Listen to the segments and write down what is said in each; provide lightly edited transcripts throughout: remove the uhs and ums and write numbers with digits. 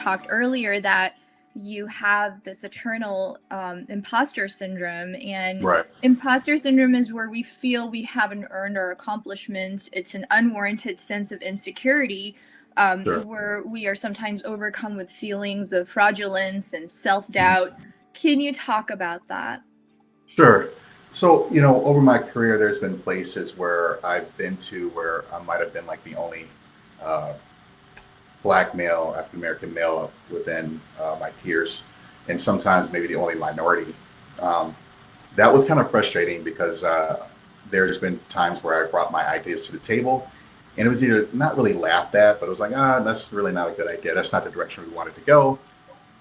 talked earlier that you have this eternal imposter syndrome, and Right. imposter syndrome is where we feel we haven't earned our accomplishments. It's an unwarranted sense of insecurity, Sure. where we are sometimes overcome with feelings of fraudulence and self-doubt. Can you talk about that? Sure. So, over my career, there's been places where I've been to where I might have been like the only uh, black male, African American male within my peers, and sometimes maybe the only minority. Um, that was kind of frustrating because there's been times where I brought my ideas to the table, and it was either not really laughed at, but it was like, that's really not a good idea. That's not the direction we wanted to go.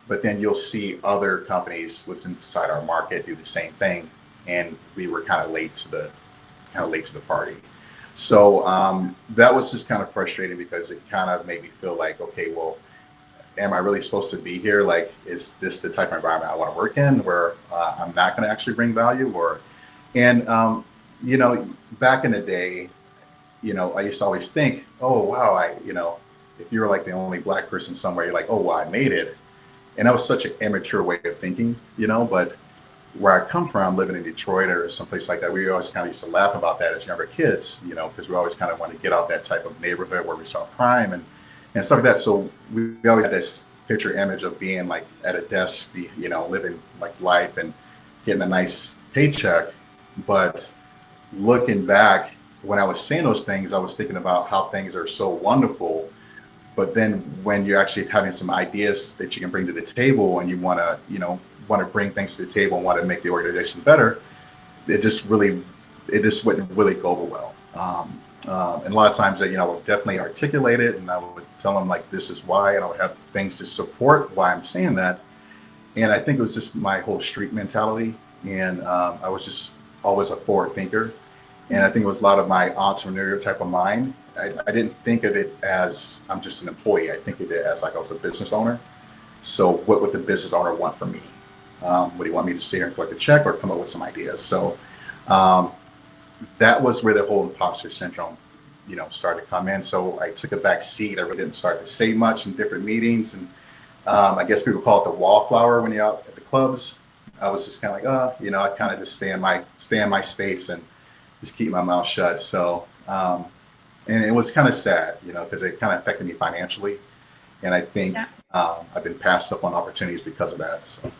But then you'll see other companies within inside our market do the same thing, and we were kind of late to the party. So that was just kind of frustrating because it kind of made me feel like, okay, well, am I really supposed to be here? Like, is this the type of environment I want to work in where I'm not going to actually bring value? And back in the day, I used to always think, oh wow, if you were like the only black person somewhere, you're like, oh wow, I made it. And that was such an immature way of thinking, but where I come from, living in Detroit or someplace like that, we always kind of used to laugh about that as younger kids, because we always kind of want to get out that type of neighborhood where we saw crime and stuff like that. So we always had this picture image of being like at a desk, living like life and getting a nice paycheck. But looking back, when I was saying those things, I was thinking about how things are so wonderful. But then when you're actually having some ideas that you can bring to the table and you want to bring things to the table and want to make the organization better, it just wouldn't really go over well. And a lot of times, I would definitely articulate it, and I would tell them like, this is why, and I would have things to support why I'm saying that. And I think it was just my whole street mentality, and I was just always a forward thinker. And I think it was a lot of my entrepreneurial type of mind. I didn't think of it as I'm just an employee. I think of it as like I was a business owner. So what would the business owner want from me? Would he want me to sit here and collect a check or come up with some ideas? So that was where the whole imposter syndrome, started to come in. So I took a back seat. I really didn't start to say much in different meetings. And I guess people call it the wallflower when you're out at the clubs. I was just kind of like, I kind of just stay in my space and just keep my mouth shut. So, and it was kind of sad, because it kind of affected me financially. And I think I've been passed up on opportunities because of that. So.